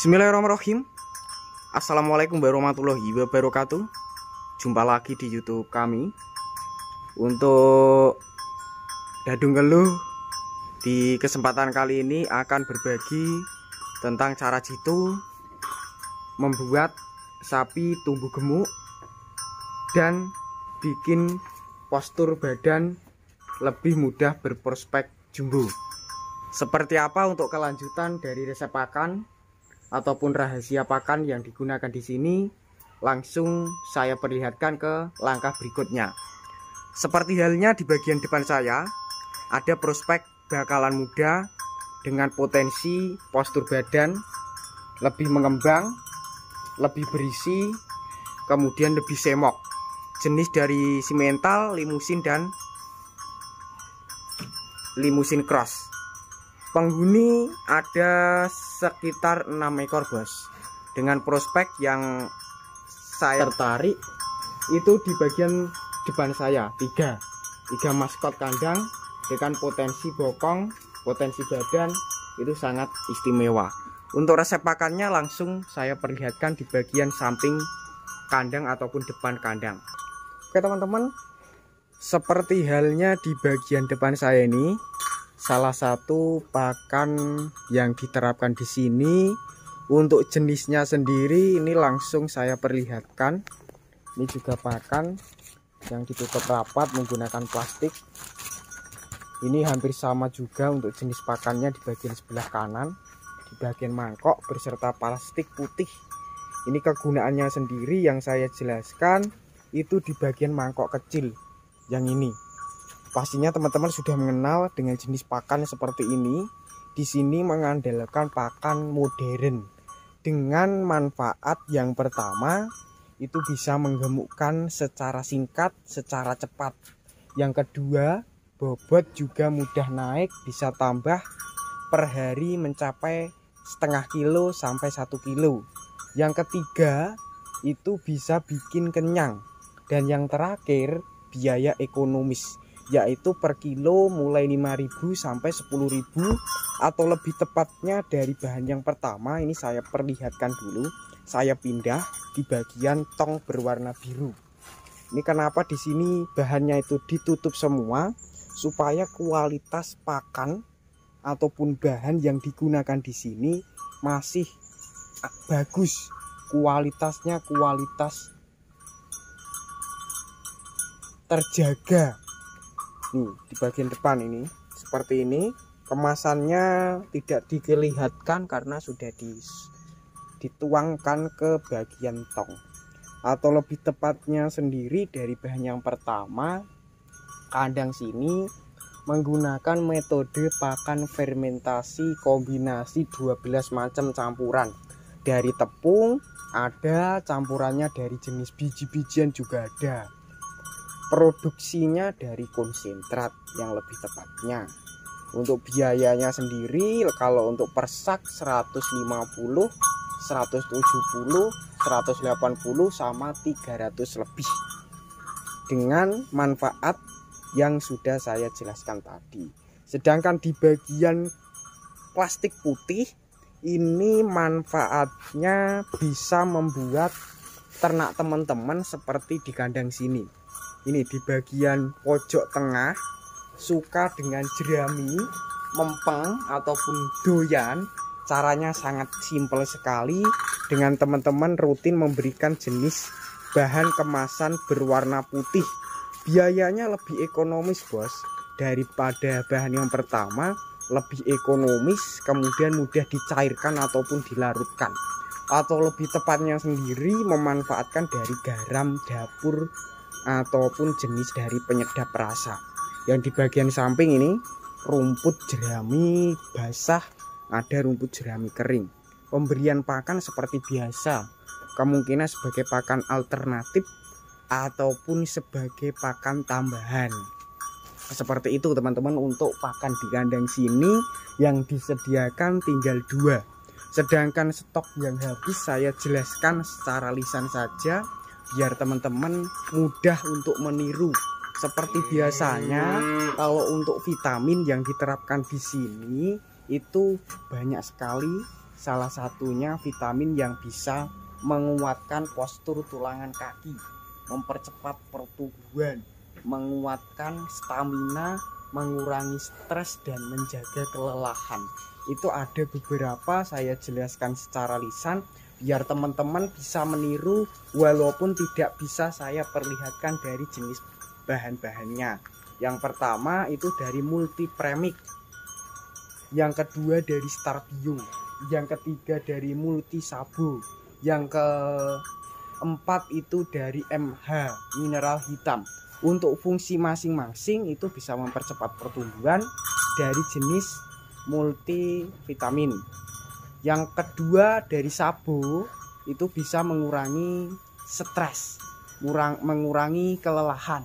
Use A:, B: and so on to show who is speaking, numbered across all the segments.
A: Bismillahirrahmanirrahim. Assalamualaikum warahmatullahi wabarakatuh. Jumpa lagi di YouTube kami. Untuk Dadung Keluh, di kesempatan kali ini akan berbagi tentang cara jitu membuat sapi tumbuh gemuk dan bikin postur badan lebih mudah berprospek jumbo. Seperti apa untuk kelanjutan dari resep pakan ataupun rahasia pakan yang digunakan di sini, langsung saya perlihatkan ke langkah berikutnya. Seperti halnya di bagian depan saya, ada prospek bakalan muda dengan potensi postur badan lebih mengembang, lebih berisi, kemudian lebih semok. Jenis dari simental, limusin, dan limusin cross. Penghuni ada sekitar 6 ekor bos. Dengan prospek yang saya tertarik itu di bagian depan saya, tiga maskot kandang dengan potensi bokong, potensi badan itu sangat istimewa. Untuk resep pakannya langsung saya perlihatkan di bagian samping kandang ataupun depan kandang. Oke teman-teman, seperti halnya di bagian depan saya ini, salah satu pakan yang diterapkan di sini. Untuk jenisnya sendiri ini langsung saya perlihatkan. Ini juga pakan yang ditutup rapat menggunakan plastik. Ini hampir sama juga untuk jenis pakannya di bagian sebelah kanan, di bagian mangkok berserta plastik putih. Ini kegunaannya sendiri yang saya jelaskan itu di bagian mangkok kecil yang ini. Pastinya teman-teman sudah mengenal dengan jenis pakan seperti ini. Di sini mengandalkan pakan modern dengan manfaat yang pertama itu bisa menggemukkan secara singkat, secara cepat. Yang kedua, bobot juga mudah naik, bisa tambah per hari mencapai setengah kilo sampai 1 kilo. Yang ketiga, itu bisa bikin kenyang. Dan yang terakhir, biaya ekonomis, yaitu per kilo mulai 5.000 sampai 10.000, atau lebih tepatnya dari bahan yang pertama ini saya perlihatkan dulu. Saya pindah di bagian tong berwarna biru. Ini kenapa di sini bahannya itu ditutup semua, supaya kualitas pakan ataupun bahan yang digunakan di sini masih bagus, kualitasnya kualitas terjaga. Nih di bagian depan ini seperti ini, kemasannya tidak dilihatkan karena sudah dituangkan ke bagian tong, atau lebih tepatnya sendiri dari bahan yang pertama. Kandang sini menggunakan metode pakan fermentasi kombinasi 12 macam campuran. Dari tepung ada, campurannya dari jenis biji-bijian juga ada, produksinya dari konsentrat yang lebih tepatnya. Untuk biayanya sendiri kalau untuk persak 150, 170, 180 sama 300 lebih, dengan manfaat yang sudah saya jelaskan tadi. Sedangkan di bagian plastik putih ini manfaatnya bisa membuat ternak teman-teman seperti di kandang sini. Ini di bagian pojok tengah suka dengan jerami, mempeng ataupun doyan. Caranya sangat simpel sekali, dengan teman-teman rutin memberikan jenis bahan kemasan berwarna putih. Biayanya lebih ekonomis bos daripada bahan yang pertama, lebih ekonomis, kemudian mudah dicairkan ataupun dilarutkan. Atau lebih tepatnya sendiri memanfaatkan dari garam dapur ataupun jenis dari penyedap rasa. Yang di bagian samping ini rumput jerami basah, ada rumput jerami kering. Pemberian pakan seperti biasa, kemungkinan sebagai pakan alternatif ataupun sebagai pakan tambahan. Seperti itu teman-teman untuk pakan di kandang sini. Yang disediakan tinggal 2. Sedangkan stok yang habis saya jelaskan secara lisan saja, biar teman-teman mudah untuk meniru. Seperti biasanya kalau untuk vitamin yang diterapkan di sini itu banyak sekali salah satunya vitamin yang bisa menguatkan postur tulangan kaki, mempercepat pertumbuhan, menguatkan stamina, mengurangi stres dan menjaga kelelahan. Itu ada beberapa, saya jelaskan secara lisan biar teman-teman bisa meniru walaupun tidak bisa saya perlihatkan dari jenis bahan-bahannya. Yang pertama itu dari Multipremic, yang kedua dari Starbio, yang ketiga dari Multisabo, yang keempat itu dari MH mineral hitam. Untuk fungsi masing-masing itu bisa mempercepat pertumbuhan dari jenis multivitamin. Yang kedua dari Sabo itu bisa mengurangi stres, mengurangi kelelahan,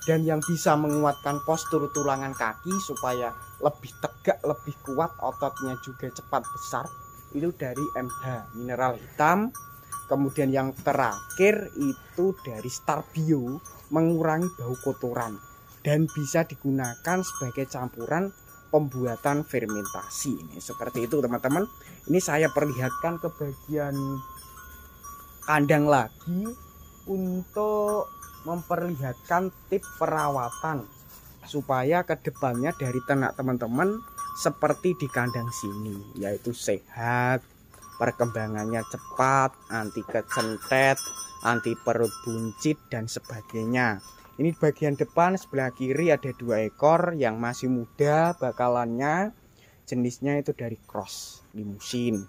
A: dan yang bisa menguatkan postur tulangan kaki supaya lebih tegak, lebih kuat, ototnya juga cepat besar, itu dari MH mineral hitam. Kemudian yang terakhir itu dari Starbio, mengurangi bau kotoran dan bisa digunakan sebagai campuran pembuatan fermentasi. Ini seperti itu teman-teman. Ini saya perlihatkan ke bagian kandang lagi untuk memperlihatkan tips perawatan supaya kedepannya dari ternak teman-teman seperti di kandang sini, yaitu sehat, perkembangannya cepat, anti kecentet, anti perut buncit dan sebagainya. Ini bagian depan sebelah kiri ada 2 ekor yang masih muda bakalannya, jenisnya itu dari cross limusin.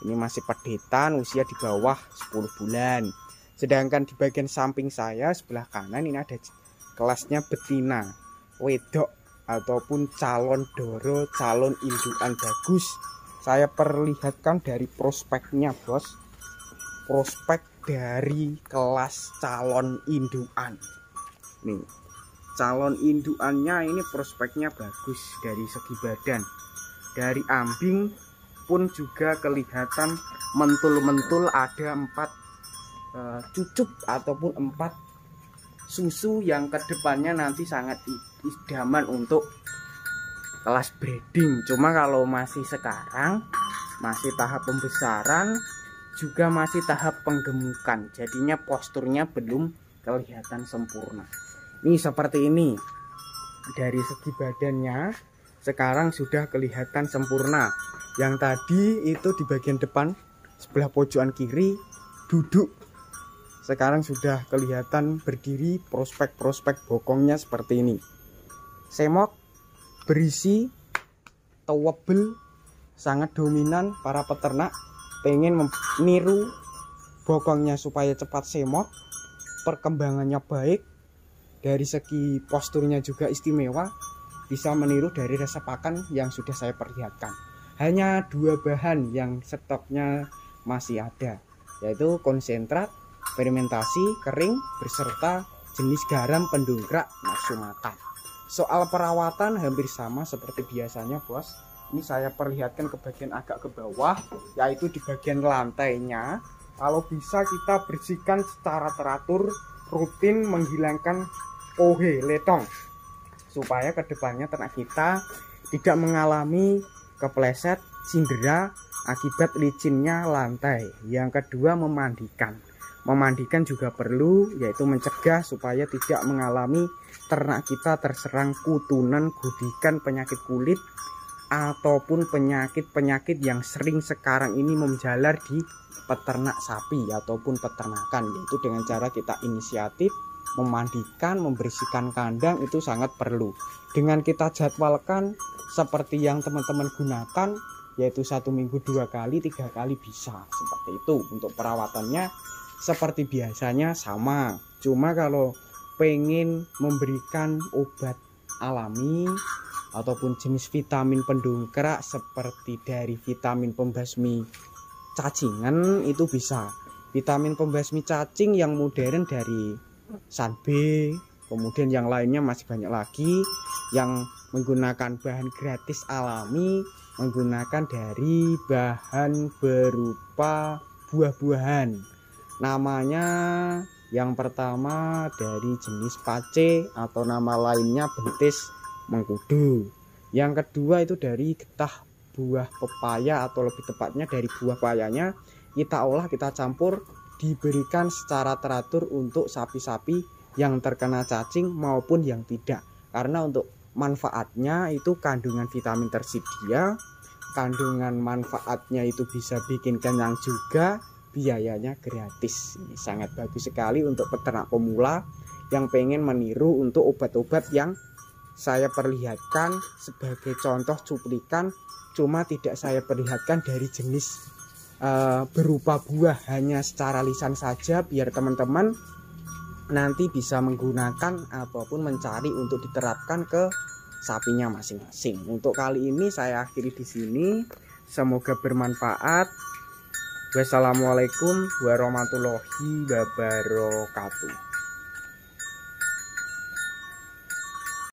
A: Ini masih pedetan, usia di bawah 10 bulan. Sedangkan di bagian samping saya sebelah kanan ini ada kelasnya betina, wedok ataupun calon doro, calon indukan bagus. Saya perlihatkan dari prospeknya bos, prospek dari kelas calon indukan. Nih, calon indukannya ini prospeknya bagus dari segi badan, dari ambing pun juga kelihatan mentul-mentul, ada 4 cucup ataupun 4 susu yang kedepannya nanti sangat idaman untuk kelas breeding. Cuma kalau masih sekarang masih tahap pembesaran, juga masih tahap penggemukan, jadinya posturnya belum kelihatan sempurna. Ini seperti ini, dari segi badannya sekarang sudah kelihatan sempurna. Yang tadi itu di bagian depan sebelah pojokan kiri duduk, sekarang sudah kelihatan berdiri, prospek-prospek bokongnya seperti ini. Semok, berisi, tewebel, sangat dominan. Para peternak pengen meniru bokongnya supaya cepat semok, perkembangannya baik, dari segi posturnya juga istimewa, bisa meniru dari resep pakan yang sudah saya perlihatkan. Hanya 2 bahan yang stoknya masih ada, yaitu konsentrat fermentasi kering beserta jenis garam pendongkrak nafsu makan. Soal perawatan hampir sama seperti biasanya bos. Ini saya perlihatkan ke bagian agak ke bawah, yaitu di bagian lantainya. Kalau bisa kita bersihkan secara teratur, rutin, menghilangkan kohe letong, supaya kedepannya ternak kita tidak mengalami kepleset, cindera akibat licinnya lantai. Yang kedua, memandikan juga perlu, yaitu mencegah supaya tidak mengalami ternak kita terserang kutunan, gudikan, penyakit kulit ataupun penyakit-penyakit yang sering sekarang ini menjalar di peternak sapi ataupun peternakan, yaitu dengan cara kita inisiatif memandikan, membersihkan kandang, itu sangat perlu. Dengan kita jadwalkan seperti yang teman-teman gunakan, yaitu 1 minggu 2 kali, 3 kali bisa seperti itu. Untuk perawatannya seperti biasanya sama, cuma kalau pengen memberikan obat alami ataupun jenis vitamin pendongkrak seperti dari vitamin pembasmi cacingan, itu bisa. Vitamin pembasmi cacing yang modern dari Sanbe, kemudian yang lainnya masih banyak lagi yang menggunakan bahan gratis alami, menggunakan dari bahan berupa buah-buahan. Namanya yang pertama dari jenis pace atau nama lainnya bentis mengkudu. Yang kedua itu dari getah buah pepaya, atau lebih tepatnya dari buah pepayanya kita olah, kita campur, diberikan secara teratur untuk sapi-sapi yang terkena cacing maupun yang tidak. Karena untuk manfaatnya itu kandungan vitamin tersedia, kandungan manfaatnya itu bisa bikin kenyang juga, biayanya gratis. Ini sangat bagus sekali untuk peternak pemula yang pengen meniru untuk obat-obat yang saya perlihatkan sebagai contoh cuplikan, cuma tidak saya perlihatkan dari jenis berupa buah, hanya secara lisan saja biar teman-teman nanti bisa menggunakan ataupun mencari untuk diterapkan ke sapinya masing-masing. Untuk kali ini saya akhiri di sini. Semoga bermanfaat. Wassalamualaikum warahmatullahi wabarakatuh.